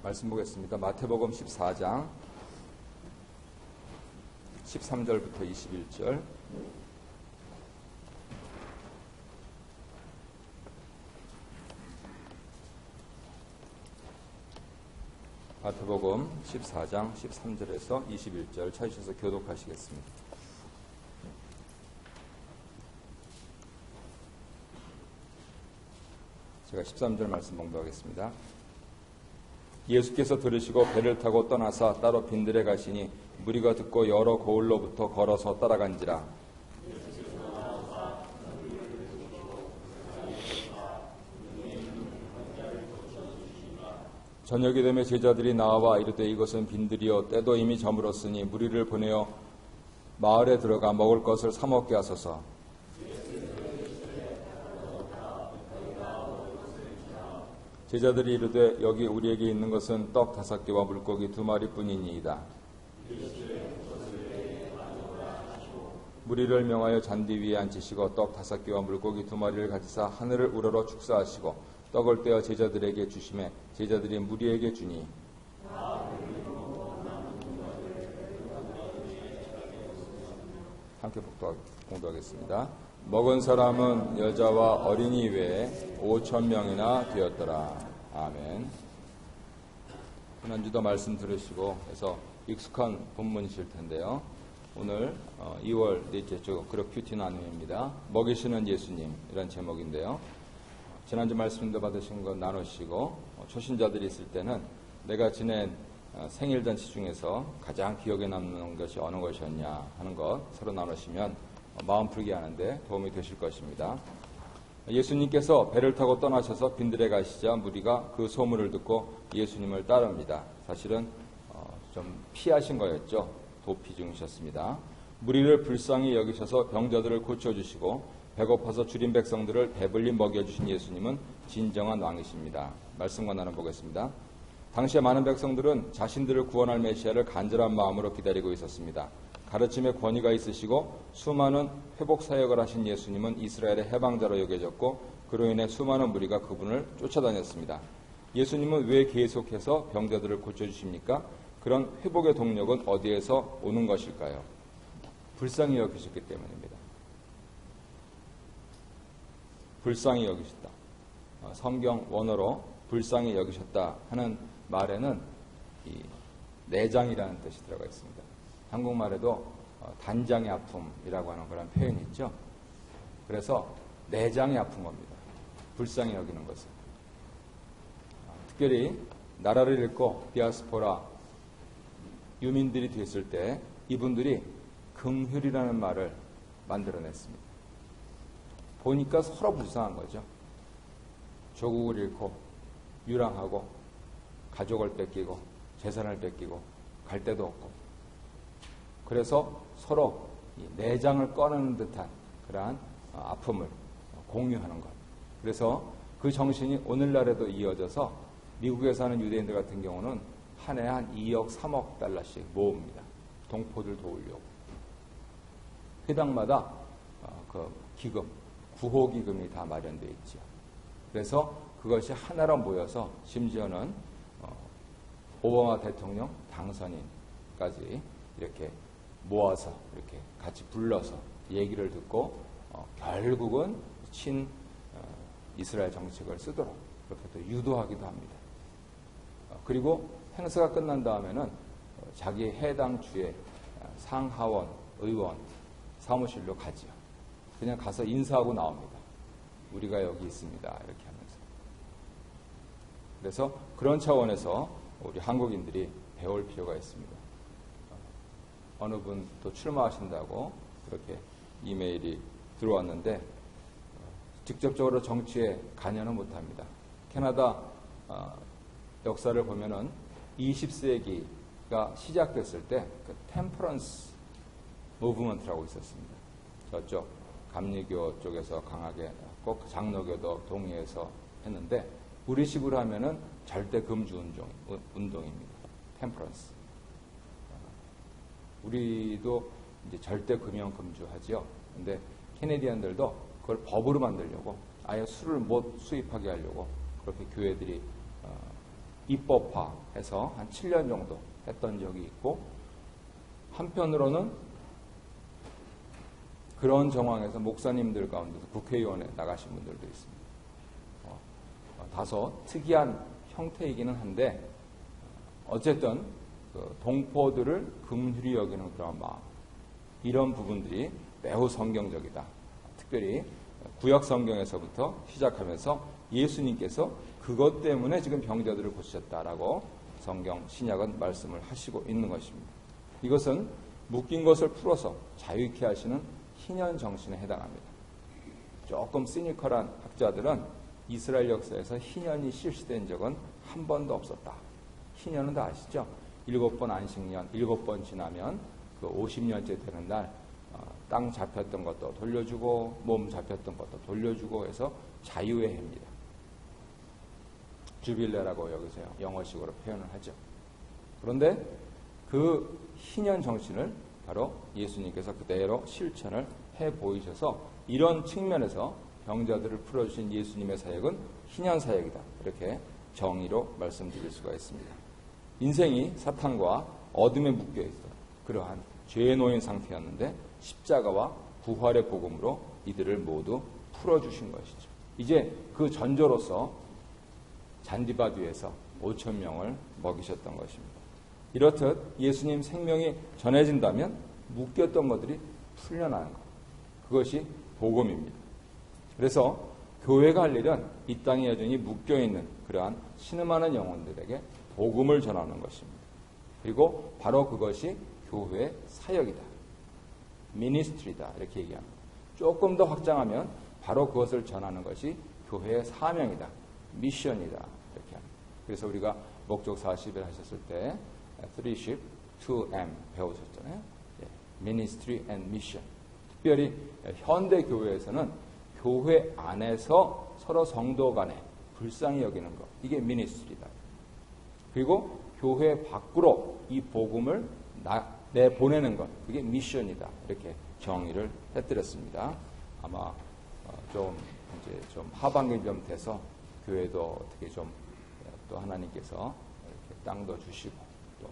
말씀 보겠습니다. 마태복음 14장 13절부터 21절. 마태복음 14장 13절에서 21절 찾으셔서 교독하시겠습니다. 제가 13절 말씀 봉독하겠습니다. 예수께서 들으시고 배를 타고 떠나사 따로 빈들에 가시니 무리가 듣고 여러 고을로부터 걸어서 따라간지라. 저녁이 되매 제자들이 나와 이르되 이것은 빈들이요 때도 이미 저물었으니 무리를 보내어 마을에 들어가 먹을 것을 사 먹게 하소서. 제자들이 이르되 여기 우리에게 있는 것은 떡 5개와 물고기 2마리뿐이니이다. 무리를 명하여 잔디 위에 앉히시고 떡 5개와 물고기 2마리를 가지사 하늘을 우러러 축사하시고 떡을 떼어 제자들에게 주시매 제자들이 무리에게 주니 함께 봉독하겠습니다. 먹은 사람은 여자와 어린이 외에 5,000명이나 되었더라. 아멘. 지난주도 말씀 들으시고 해서 익숙한 본문이실 텐데요. 오늘 2월 넷째 주 그룹 큐티 나눔입니다. 먹이시는 예수님 이런 제목인데요. 지난주 말씀도 받으신 거 나누시고 초신자들이 있을 때는 내가 지낸 생일잔치 중에서 가장 기억에 남는 것이 어느 것이었냐 하는 것 서로 나누시면 마음 풀게 하는데 도움이 되실 것입니다. 예수님께서 배를 타고 떠나셔서 빈들에 가시자 무리가 그 소문을 듣고 예수님을 따릅니다. 사실은 좀 피하신 거였죠. 도피 중이셨습니다. 무리를 불쌍히 여기셔서 병자들을 고쳐주시고 배고파서 줄인 백성들을 배불리 먹여주신 예수님은 진정한 왕이십니다. 말씀과 나눠보겠습니다. 당시에 많은 백성들은 자신들을 구원할 메시아를 간절한 마음으로 기다리고 있었습니다. 가르침에 권위가 있으시고 수많은 회복 사역을 하신 예수님은 이스라엘의 해방자로 여겨졌고 그로 인해 수많은 무리가 그분을 쫓아다녔습니다. 예수님은 왜 계속해서 병자들을 고쳐주십니까? 그런 회복의 동력은 어디에서 오는 것일까요? 불쌍히 여기셨기 때문입니다. 불쌍히 여기셨다. 성경 원어로 불쌍히 여기셨다 하는 말에는 이 내장이라는 뜻이 들어가 있습니다. 한국말에도 단장의 아픔이라고 하는 그런 표현이 있죠. 그래서 내장이 아픈 겁니다. 불쌍히 여기는 것은. 특별히 나라를 잃고 디아스포라 유민들이 됐을 때 이분들이 긍휼이라는 말을 만들어냈습니다. 보니까 서로 불쌍한 거죠. 조국을 잃고 유랑하고 가족을 뺏기고 재산을 뺏기고 갈 데도 없고 그래서 서로 내장을 꺼내는 듯한 그러한 아픔을 공유하는 것. 그래서 그 정신이 오늘날에도 이어져서 미국에 사는 유대인들 같은 경우는 한 해 한 2억, 3억 달러씩 모읍니다. 동포들 도우려고. 회당마다 그 기금, 구호기금이 다 마련되어 있죠. 그래서 그것이 하나로 모여서 심지어는 오바마 대통령 당선인까지 이렇게 모아서 이렇게 같이 불러서 얘기를 듣고 결국은 친 이스라엘 정책을 쓰도록 그렇게 또 유도하기도 합니다. 그리고 행사가 끝난 다음에는 자기 해당 주의 상하원, 의원 사무실로 가지요. 그냥 가서 인사하고 나옵니다. 우리가 여기 있습니다. 이렇게 하면서. 그래서 그런 차원에서 우리 한국인들이 배울 필요가 있습니다. 어느 분 또 출마하신다고 그렇게 이메일이 들어왔는데 직접적으로 정치에 관여는 못합니다. 캐나다 역사를 보면은 20세기가 시작됐을 때 그 템퍼런스 무브먼트라고 있었습니다. 저쪽 감리교 쪽에서 강하게 꼭 장로교도 동의해서 했는데 우리식으로 하면은 절대 금주 운동입니다. 템퍼런스. 우리도 이제 절대 금연 금주하죠. 근데 캐네디언들도 그걸 법으로 만들려고 아예 술을 못 수입하게 하려고 그렇게 교회들이 입법화해서 한 7년 정도 했던 적이 있고, 한편으로는 그런 정황에서 목사님들 가운데서 국회의원에 나가신 분들도 있습니다. 다소 특이한 형태이기는 한데 어쨌든 그 동포들을 긍휼히 여기는 그런 마음, 이런 부분들이 매우 성경적이다. 특별히 구약 성경에서부터 시작하면서 예수님께서 그것 때문에 지금 병자들을 고치셨다라고 성경 신약은 말씀을 하시고 있는 것입니다. 이것은 묶인 것을 풀어서 자유케 하시는 희년 정신에 해당합니다. 조금 시니컬한 학자들은 이스라엘 역사에서 희년이 실시된 적은 한 번도 없었다. 희년은 다 아시죠? 7번 안식년, 7번 지나면 그 50년째 되는 날 땅 잡혔던 것도 돌려주고 몸 잡혔던 것도 돌려주고 해서 자유의 해입니다. 주빌레라고 여기서 영어식으로 표현을 하죠. 그런데 그 희년 정신을 바로 예수님께서 그대로 실천을 해 보이셔서 이런 측면에서 병자들을 풀어주신 예수님의 사역은 희년 사역이다. 이렇게 정의로 말씀드릴 수가 있습니다. 인생이 사탄과 어둠에 묶여있어 그러한 죄에 놓인 상태였는데 십자가와 부활의 복음으로 이들을 모두 풀어주신 것이죠. 이제 그 전조로서 잔디밭 위에서 5천 명을 먹이셨던 것입니다. 이렇듯 예수님 생명이 전해진다면 묶였던 것들이 풀려나는 것. 그것이 복음입니다. 그래서 교회가 할 일은 이 땅에 여전히 묶여있는 그러한 신음하는 영혼들에게 복음을 전하는 것입니다. 그리고 바로 그것이 교회의 사역이다. 미니스트리다. 이렇게 얘기합니다. 조금 더 확장하면 바로 그것을 전하는 것이 교회의 사명이다. 미션이다. 이렇게 합니다. 그래서 우리가 목적 40일 하셨을 때 3ship, 2M 배우셨잖아요. Ministry and Mission. 특별히 현대 교회에서는 교회 안에서 서로 성도 간에 불쌍히 여기는 것, 이게 미니스트리다. 그리고 교회 밖으로 이 복음을 내보내는 것, 그게 미션이다. 이렇게 정의를 해드렸습니다. 아마 좀 하반기 좀 돼서 교회도 어떻게 좀 또 하나님께서 이렇게 땅도 주시고 또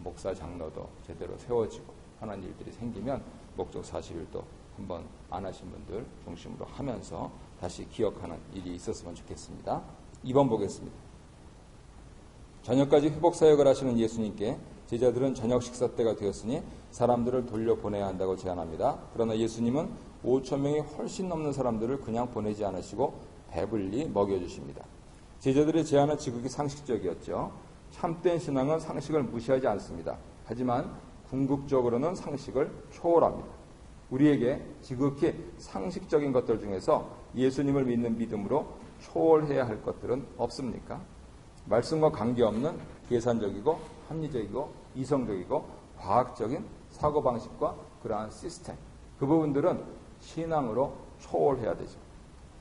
목사 장로도 제대로 세워지고 하는 일들이 생기면 목적 40일도 한번 안 하신 분들 중심으로 하면서 다시 기억하는 일이 있었으면 좋겠습니다. 2번 보겠습니다. 저녁까지 회복사역을 하시는 예수님께 제자들은 저녁 식사 때가 되었으니 사람들을 돌려보내야 한다고 제안합니다. 그러나 예수님은 5천 명이 훨씬 넘는 사람들을 그냥 보내지 않으시고 배불리 먹여주십니다. 제자들의 제안은 지극히 상식적이었죠. 참된 신앙은 상식을 무시하지 않습니다. 하지만 궁극적으로는 상식을 초월합니다. 우리에게 지극히 상식적인 것들 중에서 예수님을 믿는 믿음으로 초월해야 할 것들은 없습니까? 말씀과 관계없는 계산적이고 합리적이고 이성적이고 과학적인 사고방식과 그러한 시스템, 그 부분들은 신앙으로 초월해야 되죠.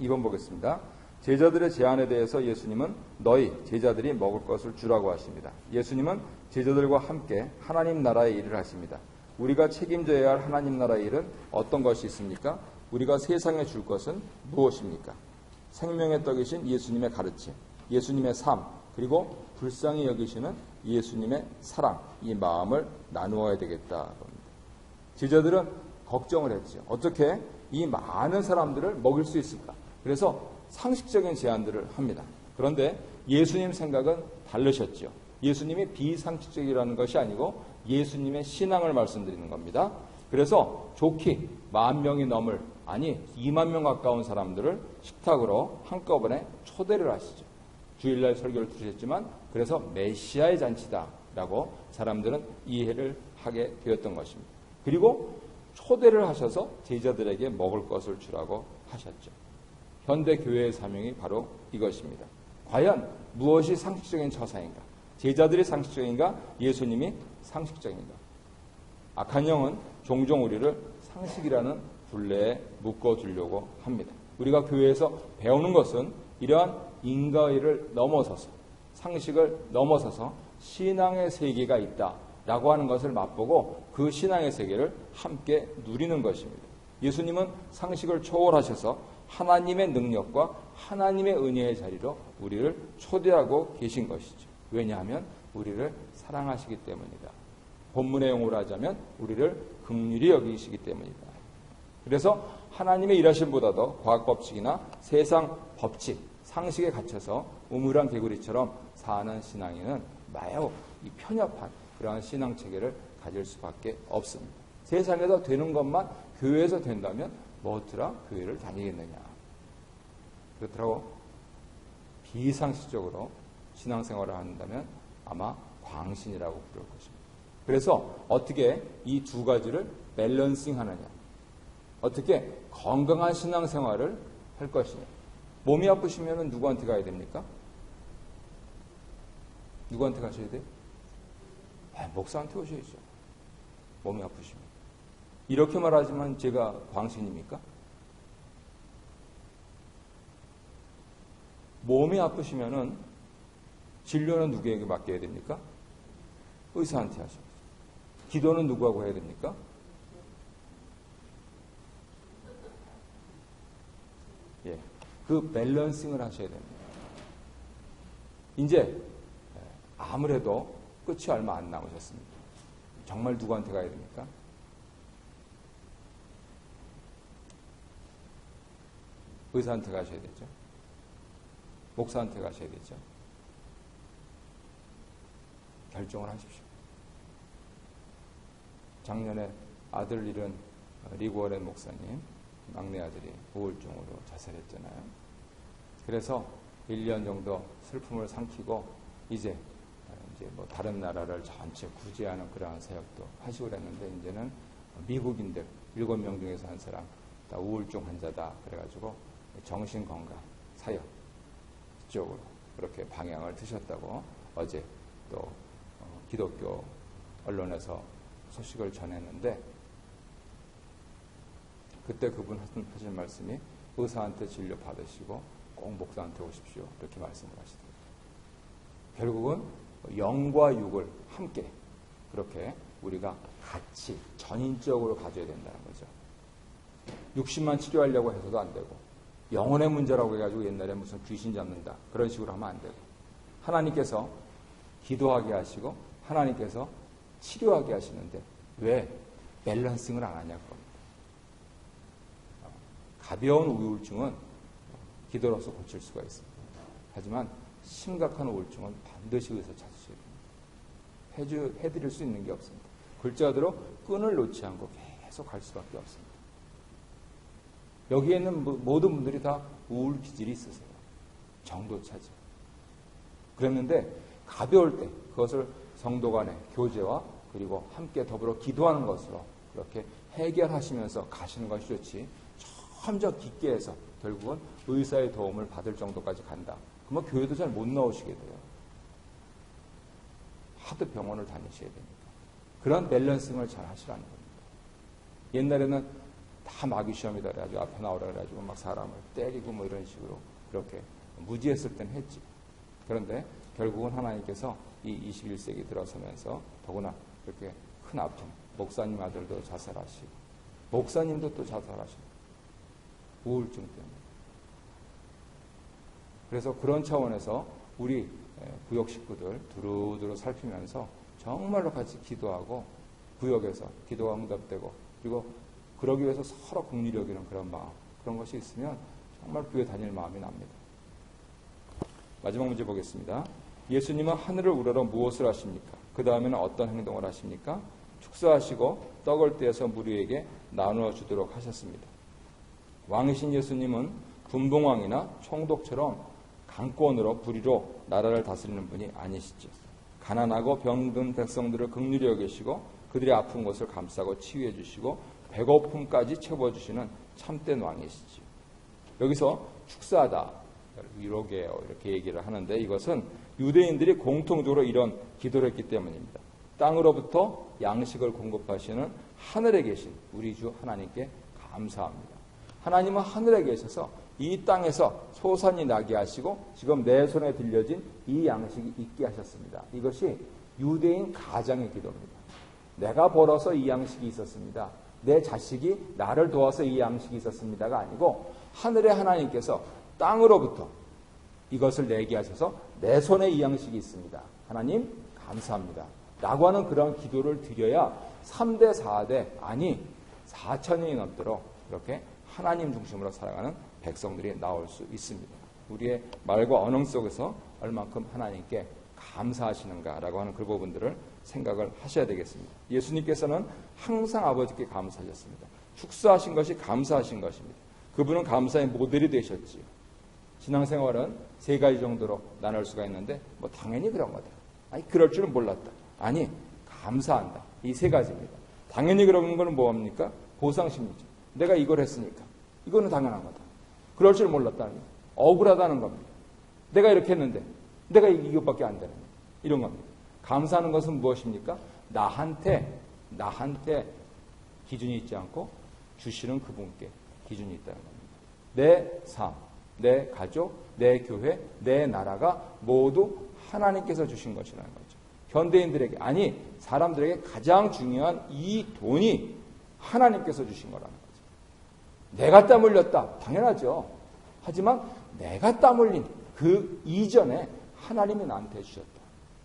2번 보겠습니다. 제자들의 제안에 대해서 예수님은 너희 제자들이 먹을 것을 주라고 하십니다. 예수님은 제자들과 함께 하나님 나라의 일을 하십니다. 우리가 책임져야 할 하나님 나라의 일은 어떤 것이 있습니까? 우리가 세상에 줄 것은 무엇입니까? 생명의 떡이신 예수님의 가르침, 예수님의 삶, 그리고 불쌍히 여기시는 예수님의 사랑, 이 마음을 나누어야 되겠다. 제자들은 걱정을 했죠. 어떻게 이 많은 사람들을 먹일 수 있을까? 그래서 상식적인 제안들을 합니다. 그런데 예수님 생각은 다르셨죠. 예수님이 비상식적이라는 것이 아니고 예수님의 신앙을 말씀드리는 겁니다. 그래서 좋게 10,000명이 넘을, 아니 2만 명 가까운 사람들을 식탁으로 한꺼번에 초대를 하시죠. 주일날 설교를 들으셨지만 그래서 메시아의 잔치다라고 사람들은 이해를 하게 되었던 것입니다. 그리고 초대를 하셔서 제자들에게 먹을 것을 주라고 하셨죠. 현대 교회의 사명이 바로 이것입니다. 과연 무엇이 상식적인 처사인가? 제자들이 상식적인가? 예수님이 상식적인가? 악한 영은 종종 우리를 상식이라는 굴레에 묶어두려고 합니다. 우리가 교회에서 배우는 것은 이러한 인과의를 넘어서서, 상식을 넘어서서 신앙의 세계가 있다라고 하는 것을 맛보고 그 신앙의 세계를 함께 누리는 것입니다. 예수님은 상식을 초월하셔서 하나님의 능력과 하나님의 은혜의 자리로 우리를 초대하고 계신 것이죠. 왜냐하면 우리를 사랑하시기 때문이다. 본문의 용어로 하자면 우리를 긍휼히 여기시기 때문이다. 그래서 하나님의 일하심보다도 과학 법칙이나 세상 법칙, 상식에 갇혀서 우물한 개구리처럼 사는 신앙인은 매우 이 편협한 그러한 신앙 체계를 가질 수밖에 없습니다. 세상에서 되는 것만 교회에서 된다면 뭐더라 교회를 다니겠느냐. 그렇더라고. 비상식적으로 신앙생활을 한다면 아마 광신이라고 부를 것입니다. 그래서 어떻게 이 두 가지를 밸런싱 하느냐. 어떻게 건강한 신앙생활을 할 것이냐. 몸이 아프시면 누구한테 가야 됩니까? 누구한테 가셔야 돼요? 목사한테 오셔야죠. 몸이 아프시면. 이렇게 말하지만 제가 광신입니까? 몸이 아프시면은 진료는 누구에게 맡겨야 됩니까? 의사한테 하셔야죠. 기도는 누구하고 해야 됩니까? 예, 그 밸런싱을 하셔야 됩니다. 이제 아무래도 끝이 얼마 안 남으셨습니다. 정말 누구한테 가야 됩니까? 의사한테 가셔야 되죠. 목사한테 가셔야 되죠. 결정을 하십시오. 작년에 아들 잃은 리고어렌 목사님, 막내 아들이 우울증으로 자살했잖아요. 그래서 1년 정도 슬픔을 삼키고 이제 뭐 다른 나라를 전체 구제하는 그러한 사역도 하시고 그랬는데 이제는 미국인들 7명 중에서 한 사람 다 우울증 환자다 그래가지고 정신건강 사역 쪽으로 그렇게 방향을 드셨다고 어제 또 기독교 언론에서 소식을 전했는데 그때 그분 하신 말씀이 의사한테 진료 받으시고 꼭 목사한테 오십시오 이렇게 말씀을 하시더라고요. 결국은 영과 육을 함께 그렇게 우리가 같이 전인적으로 가져야 된다는 거죠. 육신만 치료하려고 해서도 안 되고 영혼의 문제라고 해가지고 옛날에 무슨 귀신 잡는다 그런 식으로 하면 안 되고 하나님께서 기도하게 하시고 하나님께서 치료하게 하시는데 왜 밸런싱을 안 하냐고 합니다. 가벼운 우울증은 기도로서 고칠 수가 있습니다. 하지만 심각한 우울증은 반드시 의사 찾으셔야 됩니다. 해드릴 수 있는 게 없습니다. 글자대로 끈을 놓지 않고 계속 갈 수밖에 없습니다. 여기에 있는 모든 분들이 다 우울 기질이 있으세요. 정도 차지. 그랬는데 가벼울 때 그것을 성도 간의 교제와 그리고 함께 더불어 기도하는 것으로 그렇게 해결하시면서 가시는 것이 좋지 점점 깊게 해서 결국은 의사의 도움을 받을 정도까지 간다. 그러면 교회도 잘 못 나오시게 돼요. 하도 병원을 다니셔야 되니까. 그런 밸런싱을 잘 하시라는 겁니다. 옛날에는 다 마귀시험이다 그래가지고 앞에 나오라 그래가지고 막 사람을 때리고 뭐 이런 식으로 그렇게 무지했을 땐 했지. 그런데 결국은 하나님께서 이 21세기 들어서면서 더구나 이렇게 큰 아픔, 목사님 아들도 자살하시고 목사님도 또 자살하시고 우울증 때문에. 그래서 그런 차원에서 우리 구역 식구들 두루두루 살피면서 정말로 같이 기도하고 구역에서 기도가 응답되고 그리고 그러기 위해서 서로 긍휼히 여기는 그런 마음 그런 것이 있으면 정말 교회 다닐 마음이 납니다. 마지막 문제 보겠습니다. 예수님은 하늘을 우러러 무엇을 하십니까? 그 다음에는 어떤 행동을 하십니까? 축사하시고 떡을 떼어서 무리에게 나누어 주도록 하셨습니다. 왕이신 예수님은 분봉왕이나 총독처럼 강권으로 불의로 나라를 다스리는 분이 아니시죠. 가난하고 병든 백성들을 긍휼히 여기시고 그들의 아픈 것을 감싸고 치유해 주시고 배고픔까지 채워주시는 참된 왕이시죠. 여기서 축사하다 이렇게 얘기를 하는데 이것은 유대인들이 공통적으로 이런 기도를 했기 때문입니다. 땅으로부터 양식을 공급하시는 하늘에 계신 우리 주 하나님께 감사합니다. 하나님은 하늘에 계셔서 이 땅에서 소산이 나게 하시고 지금 내 손에 들려진 이 양식이 있게 하셨습니다. 이것이 유대인 가장의 기도입니다. 내가 벌어서 이 양식이 있었습니다. 내 자식이 나를 도와서 이 양식이 있었습니다가 아니고 하늘의 하나님께서 땅으로부터 이것을 내게 하셔서 내 손에 이 양식이 있습니다. 하나님 감사합니다 라고 하는 그런 기도를 드려야 3대 4대 아니 4천년이 넘도록 그렇게 하나님 중심으로 살아가는 백성들이 나올 수 있습니다. 우리의 말과 언어 속에서 얼만큼 하나님께 감사하시는가라고 하는 그 부분들을 생각을 하셔야 되겠습니다. 예수님께서는 항상 아버지께 감사하셨습니다. 축사하신 것이 감사하신 것입니다. 그분은 감사의 모델이 되셨지요. 신앙생활은 3가지 정도로 나눌 수가 있는데 뭐 당연히 그런 거다. 아니 그럴 줄은 몰랐다. 아니 감사한다. 이 3가지입니다. 당연히 그러는 거는 뭐합니까? 보상심리죠. 내가 이걸 했으니까 이거는 당연한 거다. 그럴 줄 몰랐다니 억울하다는 겁니다. 내가 이렇게 했는데 내가 이것밖에 안 되는 이런 겁니다. 감사하는 것은 무엇입니까? 나한테 기준이 있지 않고 주시는 그분께 기준이 있다는 겁니다. 내 삶, 내 가족, 내 교회, 내 나라가 모두 하나님께서 주신 것이라는 거죠. 현대인들에게 아니 사람들에게 가장 중요한 이 돈이 하나님께서 주신 거라는 거죠. 내가 땀 흘렸다. 당연하죠. 하지만 내가 땀 흘린 그 이전에 하나님이 나한테 주셨다.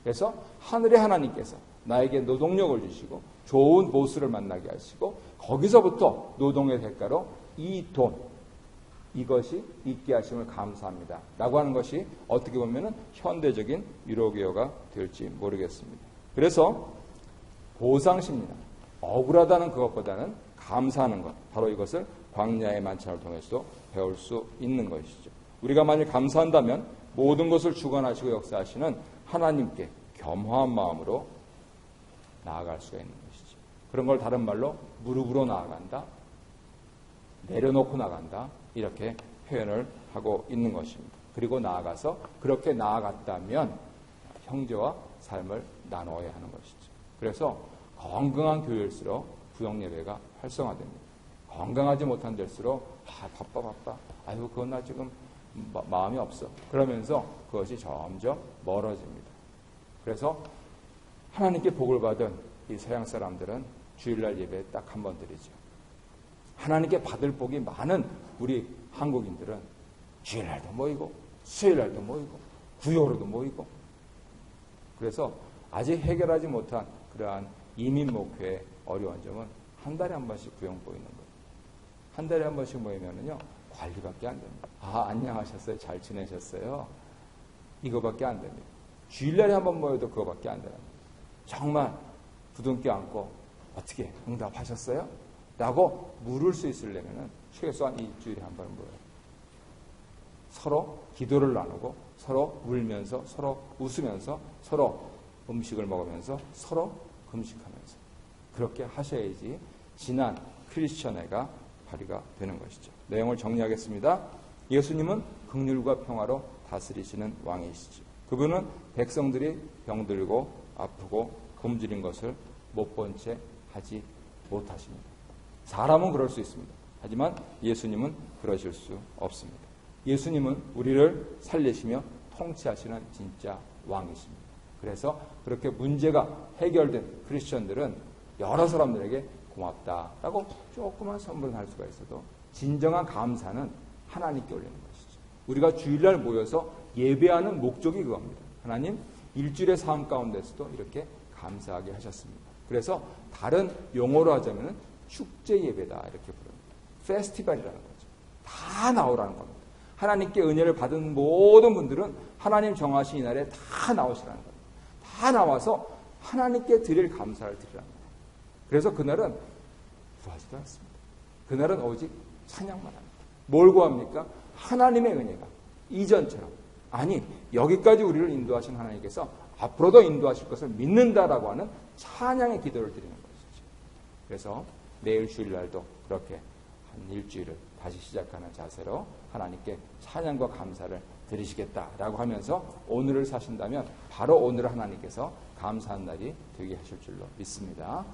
그래서 하늘의 하나님께서 나에게 노동력을 주시고 좋은 보스를 만나게 하시고 거기서부터 노동의 대가로 이 돈, 이것이 있게 하심을 감사합니다. 라고 하는 것이 어떻게 보면 현대적인 유로기어가 될지 모르겠습니다. 그래서 보상심리나 억울하다는 그것보다는 감사하는 것, 바로 이것을 광야의 만찬을 통해서도 배울 수 있는 것이죠. 우리가 만일 감사한다면 모든 것을 주관하시고 역사하시는 하나님께 겸허한 마음으로 나아갈 수가 있는 것이죠. 그런 걸 다른 말로 무릎으로 나아간다, 내려놓고 나간다, 이렇게 표현을 하고 있는 것입니다. 그리고 나아가서 그렇게 나아갔다면 형제와 삶을 나눠야 하는 것이죠. 그래서 건강한 교회일수록 부흥예배가 활성화됩니다. 건강하지 못한 데일수록 바빠 아유 그건 나 지금 마음이 없어. 그러면서 그것이 점점 멀어집니다. 그래서 하나님께 복을 받은 이 서양 사람들은 주일날 예배 딱 한 번 드리죠. 하나님께 받을 복이 많은 우리 한국인들은 주일날도 모이고 수요일날도 모이고 구요로도 모이고 그래서 아직 해결하지 못한 그러한 이민 목회의 어려운 점은 한 달에 한 번씩 구역 모이는 거예요. 한 달에 한 번씩 모이면은요 관리밖에 안 됩니다. 안녕하셨어요? 잘 지내셨어요? 이거밖에 안 됩니다. 주일날에 한 번 모여도 그거밖에 안 됩니다. 정말 부둥켜 안고 어떻게 응답하셨어요? 라고 물을 수 있으려면 최소한 일주일에 한 번 모여요. 서로 기도를 나누고 서로 울면서 서로 웃으면서 서로 음식을 먹으면서 서로 금식하면서 그렇게 하셔야지 진한 크리스천애가 발휘가 되는 것이죠. 내용을 정리하겠습니다. 예수님은 긍휼과 평화로 다스리시는 왕이시죠. 그분은 백성들이 병들고 아프고 굶주린 것을 못 본 채 하지 못하십니다. 사람은 그럴 수 있습니다. 하지만 예수님은 그러실 수 없습니다. 예수님은 우리를 살리시며 통치하시는 진짜 왕이십니다. 그래서 그렇게 문제가 해결된 크리스천들은 여러 사람들에게 고맙다라고 조그만 선물을 할 수가 있어도 진정한 감사는 하나님께 올리는 것이죠. 우리가 주일날 모여서 예배하는 목적이 그겁니다. 하나님 일주일의 삶 가운데서도 이렇게 감사하게 하셨습니다. 그래서 다른 용어로 하자면 축제 예배다 이렇게 부릅니다. 페스티벌이라는 거죠. 다 나오라는 겁니다. 하나님께 은혜를 받은 모든 분들은 하나님 정하신 이날에 다 나오시라는 겁니다. 다 나와서 하나님께 드릴 감사를 드리라는 거예요. 그래서 그날은 구하지도 않습니다. 그날은 오직 찬양만 합니다. 뭘 구합니까? 하나님의 은혜가 이전처럼 아니 여기까지 우리를 인도하신 하나님께서 앞으로도 인도하실 것을 믿는다라고 하는 찬양의 기도를 드리는 것이죠. 그래서 내일 주일날도 그렇게 한 일주일을 다시 시작하는 자세로 하나님께 찬양과 감사를 드리시겠다라고 하면서 오늘을 사신다면 바로 오늘 하나님께서 감사한 날이 되게 하실 줄로 믿습니다.